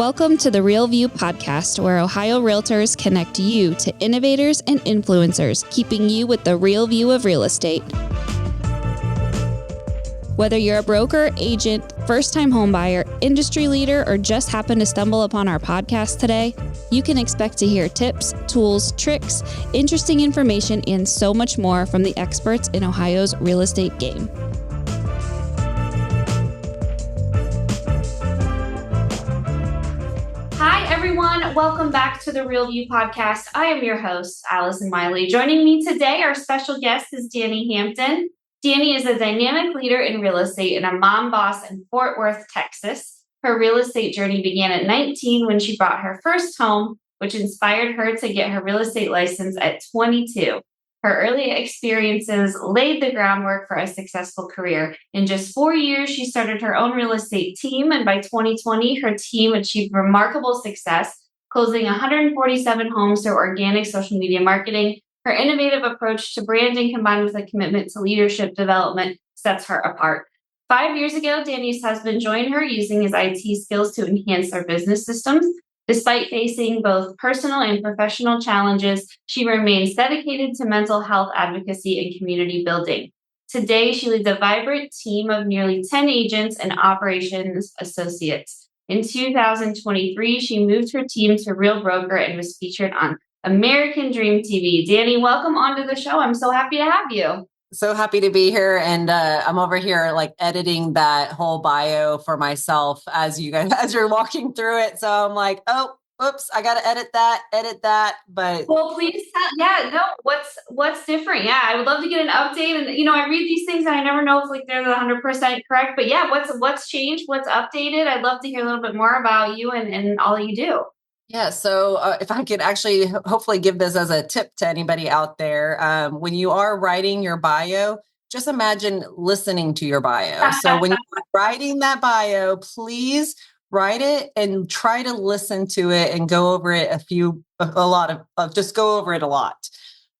Welcome to the Real View podcast, where Ohio Realtors connect you to innovators and influencers, keeping you with the real view of real estate. Whether you're a broker, agent, first-time homebuyer, industry leader, or just happen to stumble upon our podcast today, you can expect to hear tips, tools, tricks, interesting information, and so much more from the experts in Ohio's real estate game. Hi, everyone. Welcome back to the Real View podcast. I am your host, Allison Wiley. Joining me today, our special guest is Dani Hampton. Dani is a dynamic leader in real estate and a mom boss in Fort Worth, Texas. Her real estate journey began at 19 when she bought her first home, which inspired her to get her real estate license at 22. Her early experiences laid the groundwork for a successful career. In just 4 years, she started her own real estate team, and by 2020, her team achieved remarkable success, closing 147 homes through organic social media marketing. Her innovative approach to branding, combined with a commitment to leadership development, sets her apart. 5 years ago, Dani's husband joined her using his IT skills to enhance their business systems. Despite facing both personal and professional challenges, she remains dedicated to mental health advocacy and community building. Today, she leads a vibrant team of nearly 10 agents and operations associates. In 2023, she moved her team to Real Broker and was featured on American Dream TV. Dani, welcome onto the show. I'm so happy to have you. So happy to be here. And I'm over here like editing that whole bio for myself as you're walking through it. So I'm like, oh, oops, I got to edit that. But well, please what's different? Yeah, I would love to get an update. And, I read these things and I never know if they're 100% correct. But yeah, what's changed? What's updated? I'd love to hear a little bit more about you and all that you do. Yeah. So if I could actually hopefully give this as a tip to anybody out there, when you are writing your bio, just imagine listening to your bio. So when you're writing that bio, please write it and try to listen to it and go over it just go over it a lot.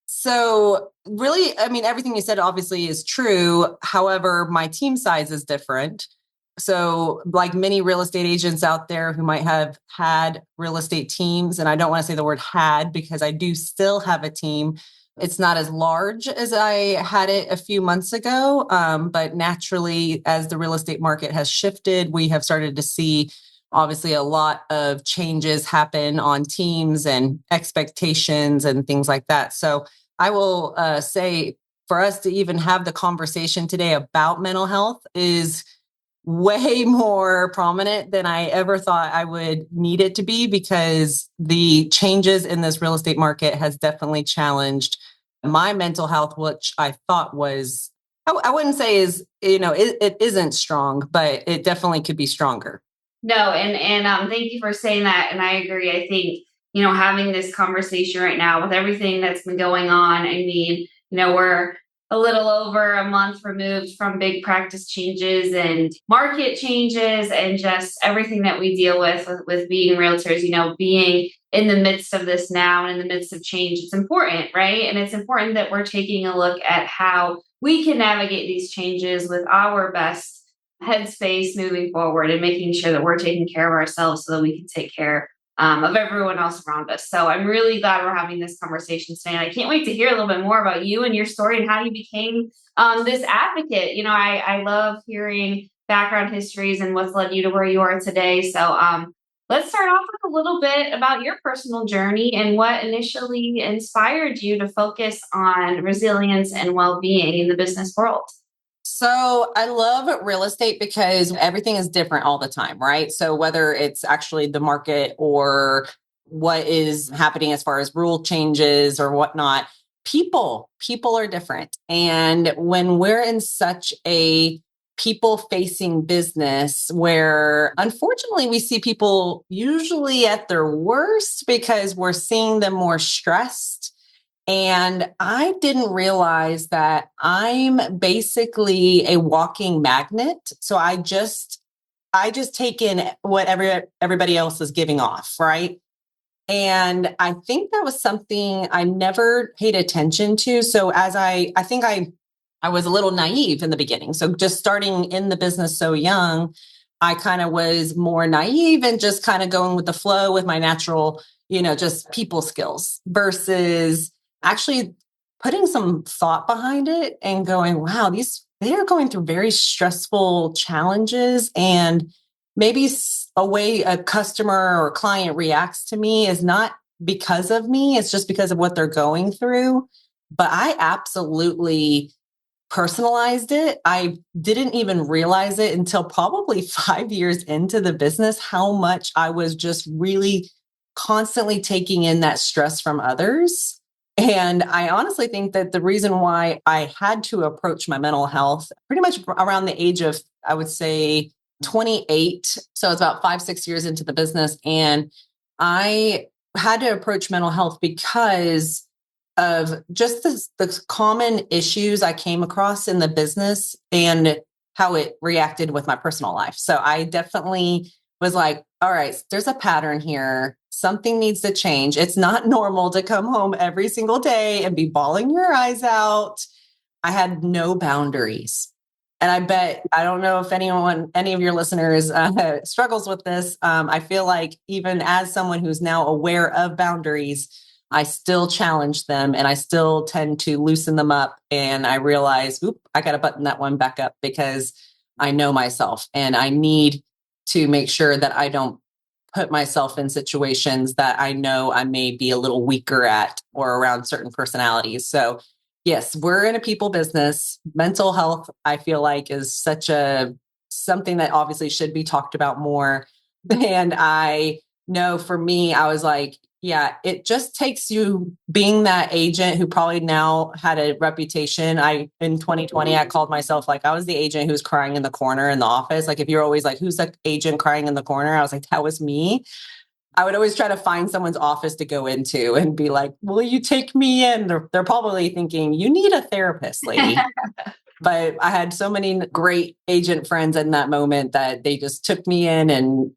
So really, everything you said obviously is true. However, my team size is different. So like many real estate agents out there who might have had real estate teams, and I don't want to say the word had because I do still have a team. It's not as large as I had it a few months ago. But naturally, as the real estate market has shifted, we have started to see obviously a lot of changes happen on teams and expectations and things like that. So I will say for us to even have the conversation today about mental health is way more prominent than I ever thought I would need it to be, because the changes in this real estate market has definitely challenged my mental health, which I thought was, I wouldn't say is, it isn't strong, but it definitely could be stronger. No. And thank you for saying that. And I agree. I think, having this conversation right now with everything that's been going on, we're a little over a month removed from big practice changes and market changes and just everything that we deal with being realtors, being in the midst of this now and in the midst of change. It's important, right? And it's important that we're taking a look at how we can navigate these changes with our best headspace moving forward and making sure that we're taking care of ourselves so that we can take care of everyone else around us. So I'm really glad we're having this conversation today. And I can't wait to hear a little bit more about you and your story and how you became this advocate. I love hearing background histories and what's led you to where you are today. So let's start off with a little bit about your personal journey and what initially inspired you to focus on resilience and well-being in the business world. So I love real estate because everything is different all the time, right? So whether it's actually the market or what is happening as far as rule changes or whatnot, people are different. And when we're in such a people-facing business where unfortunately we see people usually at their worst because we're seeing them more stressed. And I didn't realize that I'm basically a walking magnet. So I just take in what everybody else is giving off, right? And I think that was something I never paid attention to. So as I think I was a little naive in the beginning. So just starting in the business so young, I kind of was more naive and just kind of going with the flow with my natural, just people skills versus actually putting some thought behind it and going, wow, they are going through very stressful challenges. And maybe a way a customer or client reacts to me is not because of me, it's just because of what they're going through. But I absolutely personalized it. I didn't even realize it until probably 5 years into the business, how much I was just really constantly taking in that stress from others. And I honestly think that the reason why I had to approach my mental health pretty much around the age of, I would say, 28. So it's about 5, 6 years into the business. And I had to approach mental health because of just the common issues I came across in the business and how it reacted with my personal life. So I definitely was like, all right, there's a pattern here. Something needs to change. It's not normal to come home every single day and be bawling your eyes out. I had no boundaries. And I don't know if any of your listeners struggles with this. I feel like even as someone who's now aware of boundaries, I still challenge them and I still tend to loosen them up. And I realize, I got to button that one back up because I know myself and I need to make sure that I don't put myself in situations that I know I may be a little weaker at or around certain personalities. So yes, we're in a people business. Mental health, I feel like, is something that obviously should be talked about more. And I know for me, I was like, yeah, it just takes you being that agent who probably now had a reputation. In 2020, I called myself like I was the agent who's crying in the corner in the office. Like if you're always like, who's the agent crying in the corner? I was like, that was me. I would always try to find someone's office to go into and be like, will you take me in? They're probably thinking, you need a therapist, lady. But I had so many great agent friends in that moment that they just took me in and,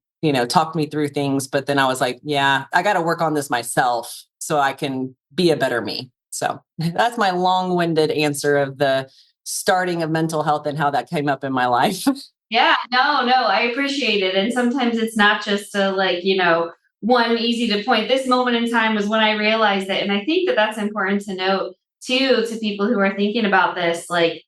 talked me through things. But then I was like, yeah, I got to work on this myself so I can be a better me. So that's my long-winded answer of the starting of mental health and how that came up in my life. Yeah, no, I appreciate it. And sometimes it's not just one easy to point. This moment in time was when I realized it. And I think that that's important to note too, to people who are thinking about this. Like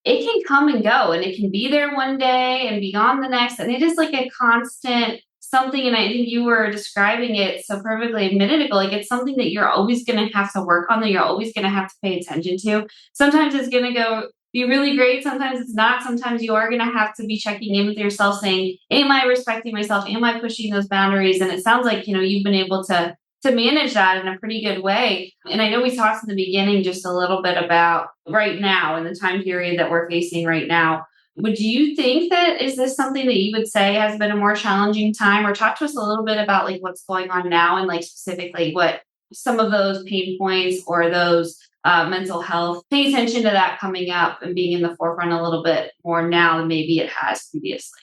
it can come and go and it can be there one day and be gone the next. And it is like a constant something. And I think you were describing it so perfectly a minute ago. Like it's something that you're always going to have to work on, that you're always going to have to pay attention to. Sometimes it's going to be really great. Sometimes it's not. Sometimes you are going to have to be checking in with yourself saying, am I respecting myself? Am I pushing those boundaries? And it sounds like, you've been able to manage that in a pretty good way. And I know we talked in the beginning just a little bit about right now and the time period that we're facing right now. Would you think is this something that you would say has been a more challenging time, or talk to us a little bit about like what's going on now and like specifically what some of those pain points or those mental health, pay attention to that coming up and being in the forefront a little bit more now than maybe it has previously?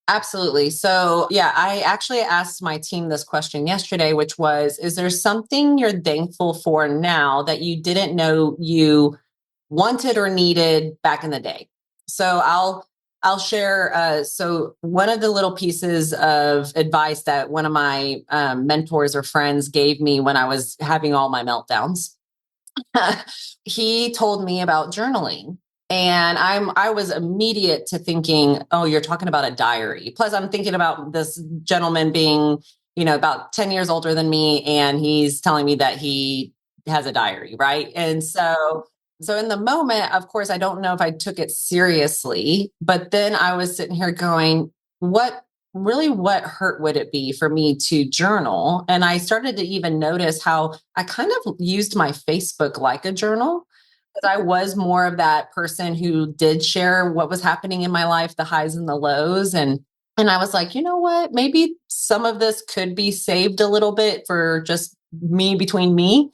Absolutely. So, yeah, I actually asked my team this question yesterday, which was, is there something you're thankful for now that you didn't know you wanted or needed back in the day? So I'll share. So one of the little pieces of advice that one of my mentors or friends gave me when I was having all my meltdowns, he told me about journaling. And I was immediate to thinking, oh, you're talking about a diary. Plus, I'm thinking about this gentleman being, about 10 years older than me. And he's telling me that he has a diary, right? And so in the moment, of course, I don't know if I took it seriously, but then I was sitting here going, what hurt would it be for me to journal? And I started to even notice how I kind of used my Facebook like a journal. I was more of that person who did share what was happening in my life, the highs and the lows. And I was like, you know what? Maybe some of this could be saved a little bit for just me between me.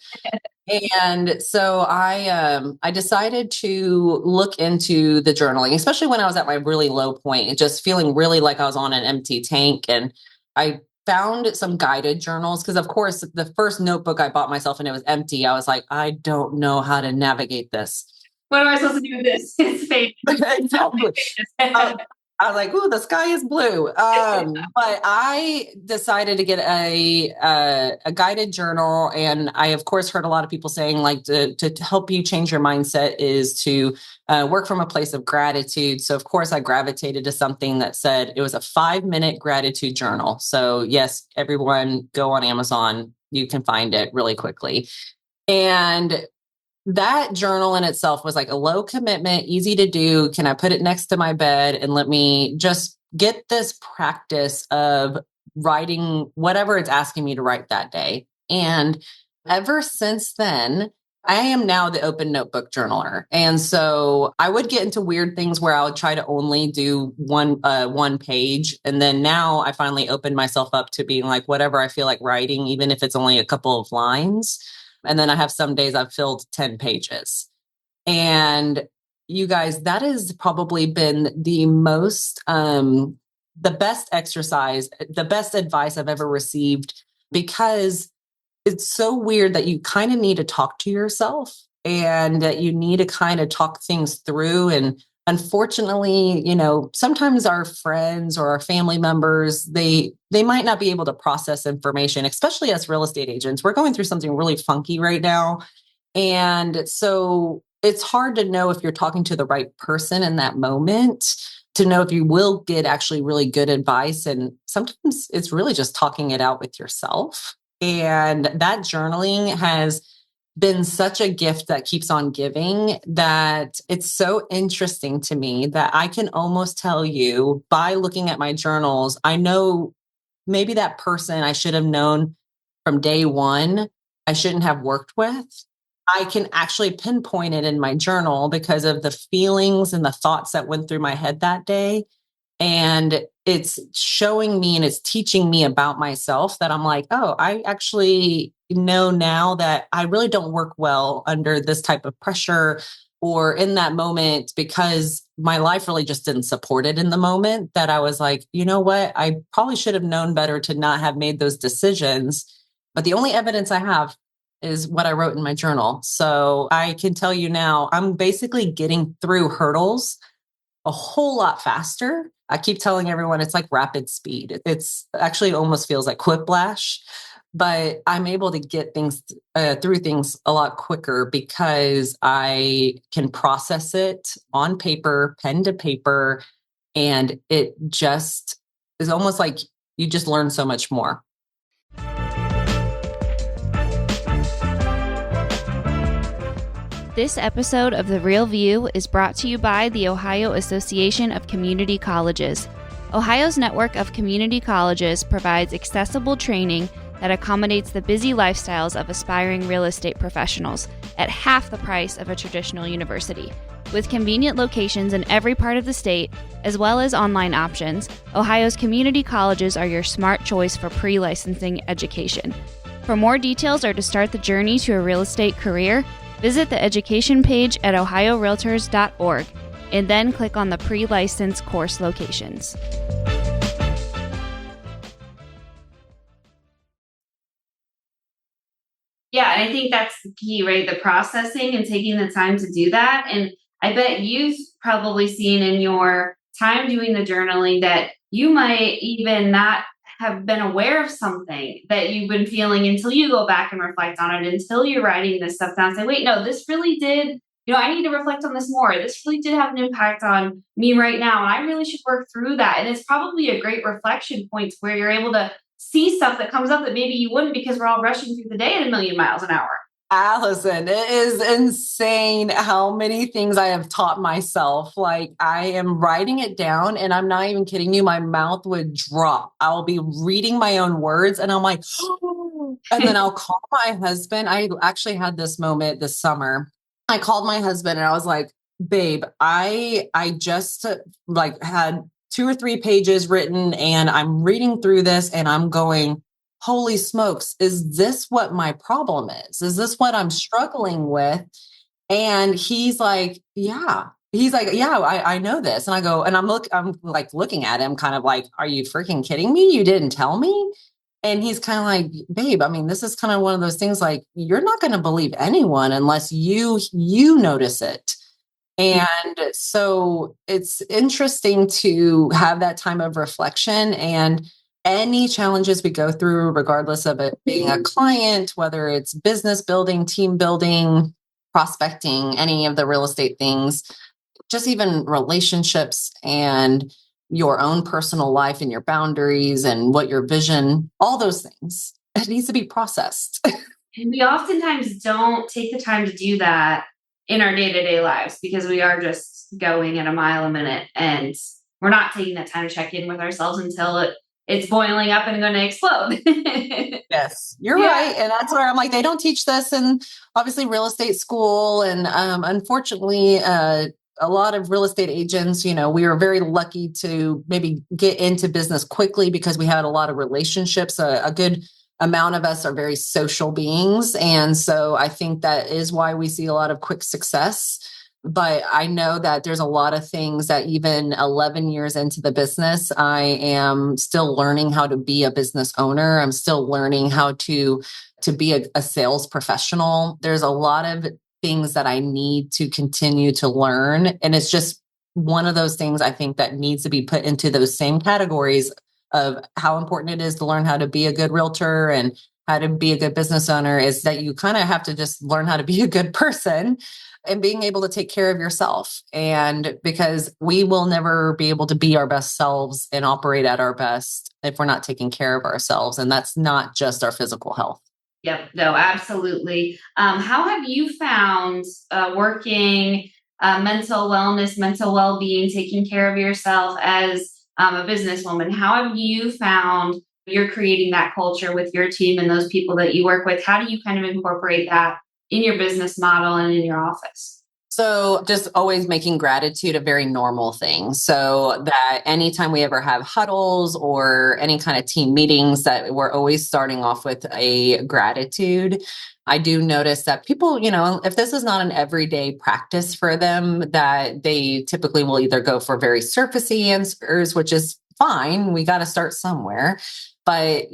And so I decided to look into the journaling, especially when I was at my really low point and just feeling really like I was on an empty tank. And I found some guided journals because, of course, the first notebook I bought myself and it was empty. I was like, I don't know how to navigate this. What am I supposed to do with this? It's fake. Exactly. I was like, "Ooh, the sky is blue." But I decided to get a guided journal, and I, of course, heard a lot of people saying like to help you change your mindset is to work from a place of gratitude. So, of course, I gravitated to something that said it was a 5-minute gratitude journal. So, yes, everyone, go on Amazon. You can find it really quickly. And that journal in itself was like a low commitment, easy to do. Can I put it next to my bed and let me just get this practice of writing whatever it's asking me to write that day? And ever since then, I am now the open notebook journaler. And so I would get into weird things where I would try to only do one page. And then now I finally opened myself up to being like, whatever I feel like writing, even if it's only a couple of lines. And then I have some days I've filled 10 pages. And you guys, that has probably been the most, the best exercise, the best advice I've ever received, because it's so weird that you kind of need to talk to yourself and that you need to kind of talk things through. And unfortunately, sometimes our friends or our family members, they might not be able to process information, especially as real estate agents. We're going through something really funky right now. And so it's hard to know if you're talking to the right person in that moment, to know if you will get actually really good advice. And sometimes it's really just talking it out with yourself. And that journaling has been such a gift that keeps on giving, that it's so interesting to me that I can almost tell you by looking at my journals, I know maybe that person I should have known from day one, I shouldn't have worked with. I can actually pinpoint it in my journal because of the feelings and the thoughts that went through my head that day. And it's showing me and it's teaching me about myself, that I'm like, oh, I actually know now that I really don't work well under this type of pressure or in that moment, because my life really just didn't support it in the moment, that I was like, you know what? I probably should have known better to not have made those decisions. But the only evidence I have is what I wrote in my journal. So I can tell you now, I'm basically getting through hurdles a whole lot faster. I keep telling everyone it's like rapid speed. It's actually almost feels like whiplash, but I'm able to get things through things a lot quicker because I can process it on paper, pen to paper, and it just is almost like you just learn so much more. This episode of The Real View is brought to you by the Ohio Association of Community Colleges. Ohio's network of community colleges provides accessible training that accommodates the busy lifestyles of aspiring real estate professionals at half the price of a traditional university. With convenient locations in every part of the state, as well as online options, Ohio's community colleges are your smart choice for pre-licensing education. For more details or to start the journey to a real estate career, visit the education page at ohiorealtors.org and then click on the pre-license course locations. Yeah, and I think that's the key, right? The processing and taking the time to do that. And I bet you've probably seen in your time doing the journaling that you might even not have been aware of something that you've been feeling until you go back and reflect on it, until you're writing this stuff down and say, wait, no, this really did, I need to reflect on this more. This really did have an impact on me right now. And I really should work through that. And it's probably a great reflection point where you're able to see stuff that comes up that maybe you wouldn't, because we're all rushing through the day at a million miles an hour. Allison, it is insane how many things I have taught myself. Like, I am writing it down and I'm not even kidding you. My mouth would drop. I'll be reading my own words and I'm like, and then I'll call my husband. I actually had this moment this summer. I called my husband and I was like, babe, I just like had 2 or 3 pages written and I'm reading through this and I'm going, holy smokes, is this what my problem is? Is this what I'm struggling with? And he's like, yeah. He's like, yeah, I know this. And I go, and I'm like looking at him kind of like, are you freaking kidding me? You didn't tell me? And he's kind of like, babe, I mean, this is kind of one of those things like, you're not going to believe anyone unless you notice it. And so it's interesting to have that time of reflection, and any challenges we go through, regardless of it being a client, whether it's business building, team building, prospecting, any of the real estate things, just even relationships and your own personal life and your boundaries and what your vision, all those things, it needs to be processed. And we oftentimes don't take the time to do that in our day to day lives because we are just going at a mile a minute and we're not taking that time to check in with ourselves until it's boiling up and going to explode. Yes, you're Yeah. right. And that's where I'm like, they don't teach this in obviously real estate school. And unfortunately, a lot of real estate agents, we were very lucky to maybe get into business quickly because we had a lot of relationships. A good amount of us are very social beings. And so I think that is why we see a lot of quick success. But I know that there's a lot of things that even 11 years into the business, I am still learning how to be a business owner. I'm still learning how to be a sales professional. There's a lot of things that I need to continue to learn. And it's just one of those things I think that needs to be put into those same categories of how important it is to learn how to be a good realtor and how to be a good business owner, is that you kind of have to just learn how to be a good person and being able to take care of yourself. And because we will never be able to be our best selves and operate at our best if we're not taking care of ourselves. And that's not just our physical health. Yep. No, absolutely. How have you found working mental wellness, mental well-being, taking care of yourself as a businesswoman? How have you found you're creating that culture with your team and those people that you work with? How do you kind of incorporate that in your business model and in your office? So just always making gratitude a very normal thing. So that anytime we ever have huddles or any kind of team meetings, that we're always starting off with a gratitude. I do notice that people, if this is not an everyday practice for them, that they typically will either go for very surfacey answers, which is fine. We got to start somewhere. But,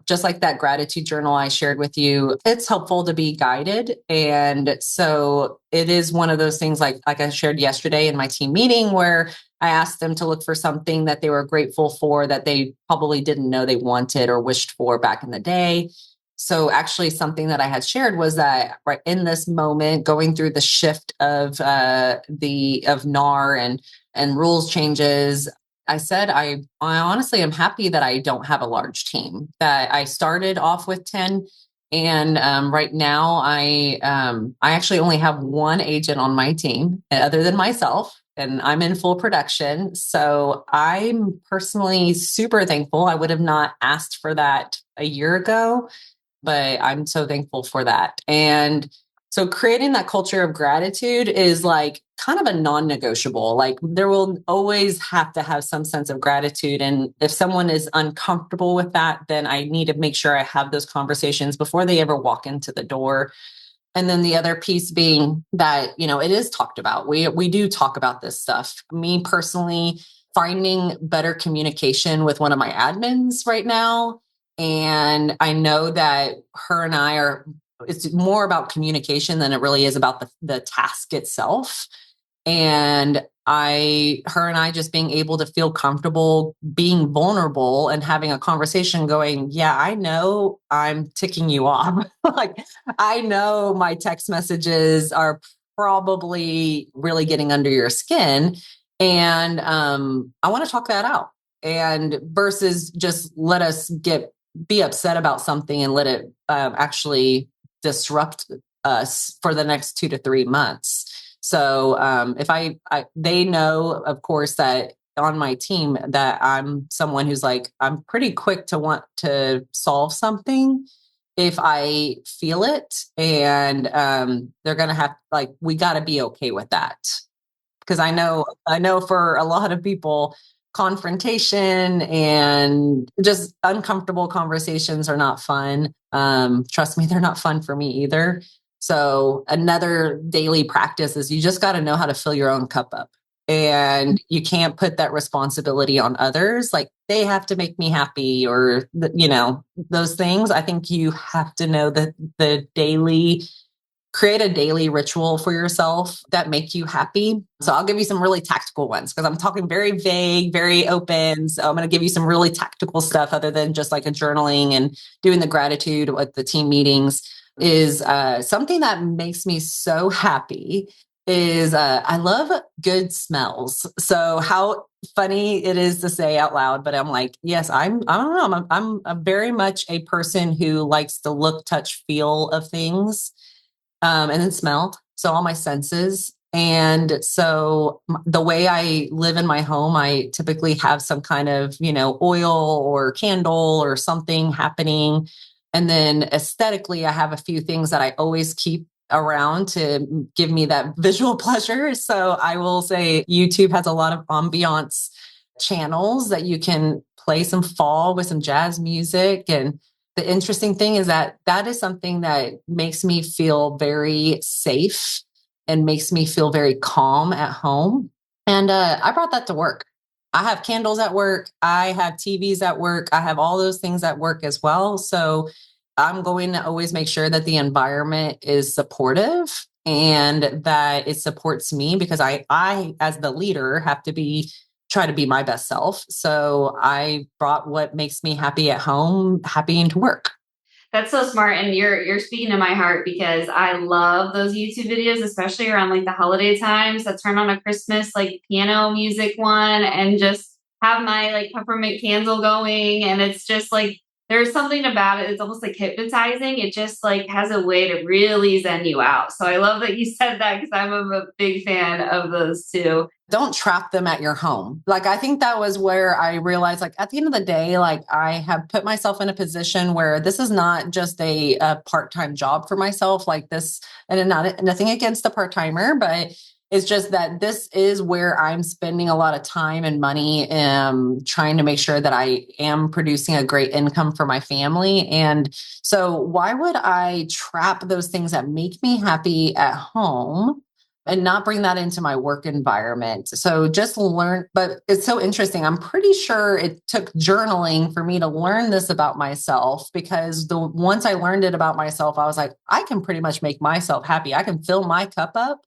just like that gratitude journal I shared with you, it's helpful to be guided. And so it is one of those things like I shared yesterday in my team meeting, where I asked them to look for something that they were grateful for that they probably didn't know they wanted or wished for back in the day. So actually something that I had shared was that right in this moment, going through the shift of NAR and rules changes, I said, I honestly am happy that I don't have a large team, that I started off with 10. And right now I actually only have one agent on my team other than myself, and I'm in full production. So I'm personally super thankful. I would have not asked for that a year ago, but I'm so thankful for that. And so creating that culture of gratitude is like kind of a non-negotiable. Like there will always have to have some sense of gratitude. And if someone is uncomfortable with that, then I need to make sure I have those conversations before they ever walk into the door. And then the other piece being that, it is talked about. We do talk about this stuff. Me personally, finding better communication with one of my admins right now. And I know that her and it's more about communication than it really is about the task itself. And her and I just being able to feel comfortable being vulnerable and having a conversation going, yeah, I know I'm ticking you off. Like, I know my text messages are probably really getting under your skin. And I want to talk that out. And versus just let us be upset about something and let it actually disrupt us for the next 2 to 3 months. So if they know, of course, that on my team that I'm someone who's like, I'm pretty quick to want to solve something if I feel it. And they're going to have, like, we got to be okay with that. Because I know for a lot of people, confrontation and just uncomfortable conversations are not fun. Trust me, they're not fun for me either. So another daily practice is you just got to know how to fill your own cup up. And you can't put that responsibility on others. Like they have to make me happy or, those things. I think you have to know that the daily create a daily ritual for yourself that make you happy. So I'll give you some really tactical ones because I'm talking very vague, very open. So I'm going to give you some really tactical stuff other than just like a journaling and doing the gratitude with the team meetings is something that makes me so happy is I love good smells. So how funny it is to say out loud, but I'm like, yes, I don't know. I'm a very much a person who likes the look, touch, feel of things, and then smelled. So all my senses. And so the way I live in my home, I typically have some kind of, oil or candle or something happening. And then aesthetically, I have a few things that I always keep around to give me that visual pleasure. So I will say YouTube has a lot of ambiance channels that you can play some fall with some jazz music. And the interesting thing is that that is something that makes me feel very safe and makes me feel very calm at home. And I brought that to work. I have candles at work. I have TVs at work. I have all those things at work as well. So I'm going to always make sure that the environment is supportive and that it supports me because I as the leader have to try to be my best self. So I brought what makes me happy at home, happy into work. That's so smart, and you're speaking to my heart because I love those YouTube videos, especially around like the holiday times. I turn on a Christmas like piano music one and just have my like peppermint candle going, and it's just like there's something about it. It's almost like hypnotizing. It just like has a way to really zen you out. So I love that you said that because I'm a big fan of those too. Don't trap them at your home. Like, I think that was where I realized, like, at the end of the day, like, I have put myself in a position where this is not just a part-time job for myself, like this, and nothing against the part-timer, but it's just that this is where I'm spending a lot of time and money trying to make sure that I am producing a great income for my family. And so why would I trap those things that make me happy at home and not bring that into my work environment? So just learn, but it's so interesting. I'm pretty sure it took journaling for me to learn this about myself because once I learned it about myself, I was like, I can pretty much make myself happy. I can fill my cup up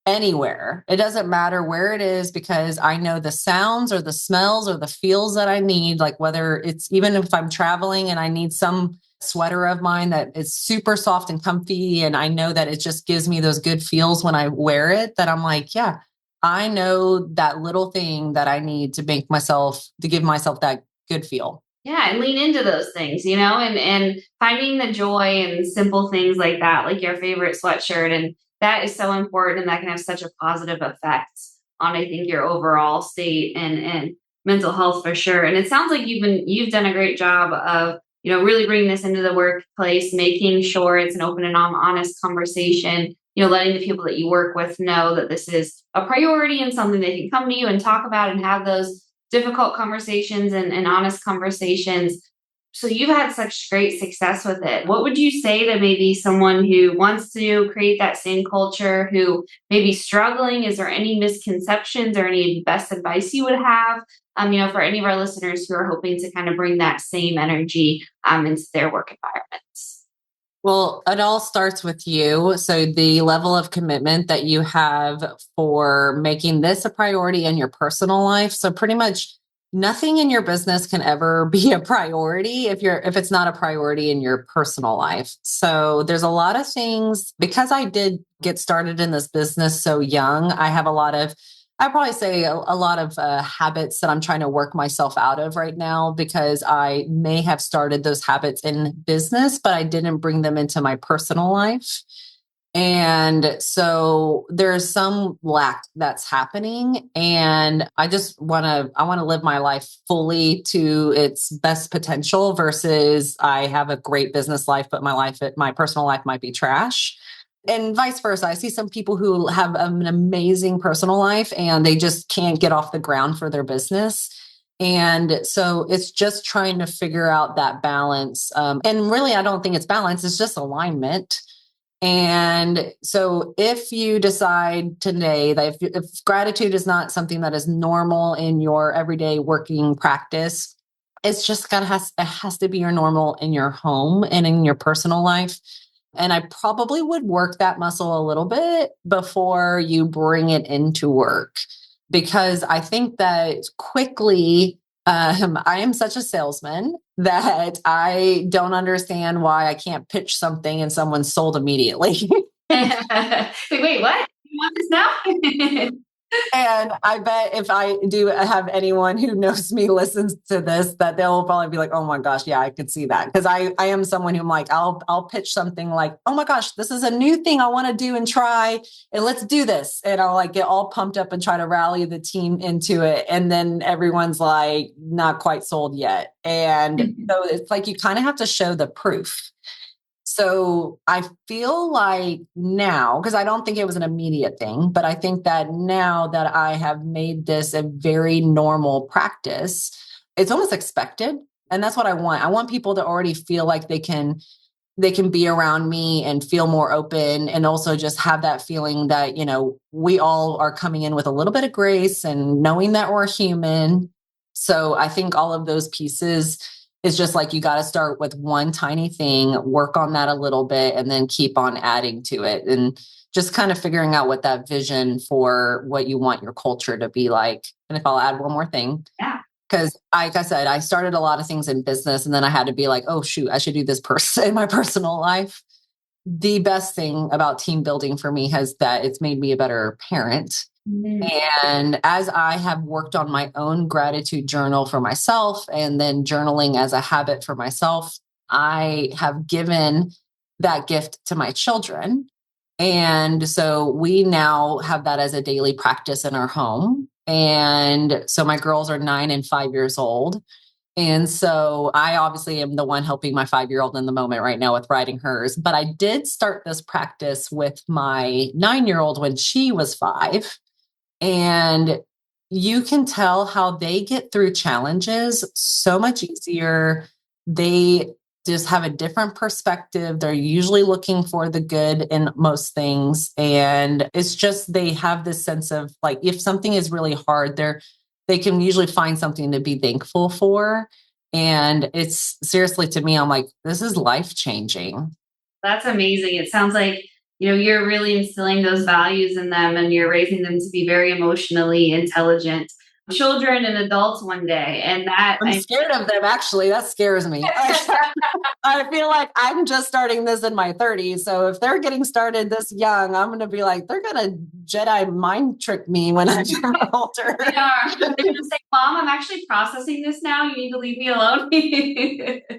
anywhere. It doesn't matter where it is because I know the sounds or the smells or the feels that I need, like whether it's even if I'm traveling and I need some sweater of mine that is super soft and comfy. And I know that it just gives me those good feels when I wear it, that I'm like, yeah, I know that little thing that I need to to give myself that good feel. Yeah, and lean into those things, and finding the joy in simple things like that, like your favorite sweatshirt, and that is so important, and that can have such a positive effect on, I think, your overall state and mental health for sure. And it sounds like you've done a great job of really bringing this into the workplace, making sure it's an open and honest conversation. Letting the people that you work with know that this is a priority and something they can come to you and talk about and have those difficult conversations and honest conversations. So you've had such great success with it. What would you say to maybe someone who wants to create that same culture, who may be struggling? Is there any misconceptions or any best advice you would have, for any of our listeners who are hoping to kind of bring that same energy into their work environments? Well, it all starts with you. So the level of commitment that you have for making this a priority in your personal life. So pretty much nothing in your business can ever be a priority if it's not a priority in your personal life. So there's a lot of things because I did get started in this business so young. I have I probably say a lot of habits that I'm trying to work myself out of right now because I may have started those habits in business, but I didn't bring them into my personal life. And so there's some lack that's happening. And I want to live my life fully to its best potential versus I have a great business life, but my personal life might be trash. And vice versa. I see some people who have an amazing personal life and they just can't get off the ground for their business. And so it's just trying to figure out that balance. And really, I don't think it's balance, it's just alignment. And so if you decide today that if gratitude is not something that is normal in your everyday working practice, it's just it has to be your normal in your home and in your personal life. And I probably would work that muscle a little bit before you bring it into work, because I think that quickly, I am such a salesman that I don't understand why I can't pitch something and someone's sold immediately. Like, wait, what? You want this now? And I bet if I do have anyone who knows me listens to this, that they'll probably be like, oh my gosh, yeah, I could see that. Because I am someone who I'm like, I'll pitch something like, oh my gosh, this is a new thing I want to do and try, and let's do this. And I'll like get all pumped up and try to rally the team into it. And then everyone's like, not quite sold yet. And so it's like, you kind of have to show the proof. So I feel like now, because I don't think it was an immediate thing, but I think that now that I have made this a very normal practice, it's almost expected. And that's what I want. I want people to already feel like they can be around me and feel more open, and also just have that feeling that, we all are coming in with a little bit of grace and knowing that we're human. So I think all of those pieces, it's just like, you got to start with one tiny thing, work on that a little bit, and then keep on adding to it. And just kind of figuring out what that vision for what you want your culture to be like. And if I'll add one more thing. Yeah. Because like I said, I started a lot of things in business, and then I had to be like, oh, shoot, I should do this in my personal life. The best thing about team building for me has that it's made me a better parent. And as I have worked on my own gratitude journal for myself, and then journaling as a habit for myself, I have given that gift to my children. And so we now have that as a daily practice in our home. And so my girls are 9 and 5 years old. And so I obviously am the one helping my 5-year-old in the moment right now with writing hers. But I did start this practice with my 9-year-old when she was 5. And you can tell how they get through challenges so much easier. They just have a different perspective. They're usually looking for the good in most things. And it's just, they have this sense of like, if something is really hard, they can usually find something to be thankful for. And it's seriously, to me, I'm like, this is life-changing. That's amazing. It sounds like, you're really instilling those values in them, and you're raising them to be very emotionally intelligent children and adults one day. And I'm scared of them, actually. That scares me. I feel like I'm just starting this in my 30s. So if they're getting started this young, I'm going to be like, they're going to Jedi mind trick me when I'm older. They are. They're going to say, Mom, I'm actually processing this now. You need to leave me alone.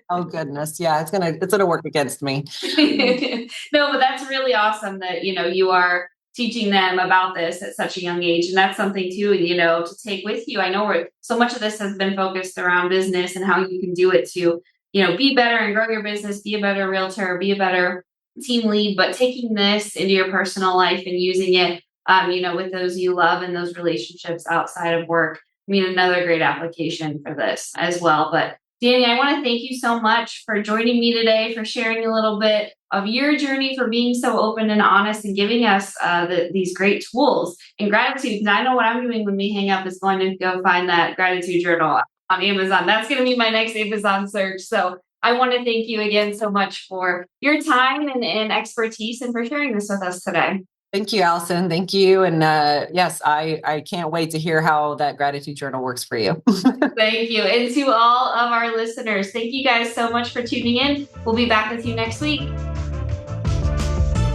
Oh, goodness. Yeah, it's going to work against me. No, but that's really awesome that, you are teaching them about this at such a young age. And that's something too, to take with you. I know so much of this has been focused around business and how you can do it to, be better and grow your business, be a better realtor, be a better team lead, but taking this into your personal life and using it, with those you love and those relationships outside of work. Another great application for this as well. But Dani, I want to thank you so much for joining me today, for sharing a little bit of your journey, for being so open and honest and giving us these great tools and gratitude. And I know what I'm doing when we hang up is going to go find that gratitude journal on Amazon. That's going to be my next Amazon search. So I want to thank you again so much for your time and expertise, and for sharing this with us today. Thank you, Allison. Thank you. And yes, I can't wait to hear how that gratitude journal works for you. Thank you. And to all of our listeners, thank you guys so much for tuning in. We'll be back with you next week.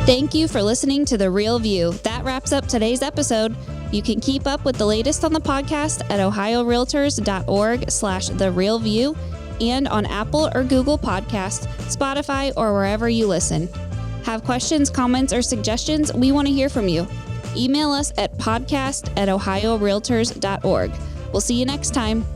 Thank you for listening to The Real View. That wraps up today's episode. You can keep up with the latest on the podcast at ohiorealtors.org/therealview and on Apple or Google Podcasts, Spotify, or wherever you listen. Have questions, comments, or suggestions? We want to hear from you. Email us at podcast@ohiorealtors.org. We'll see you next time.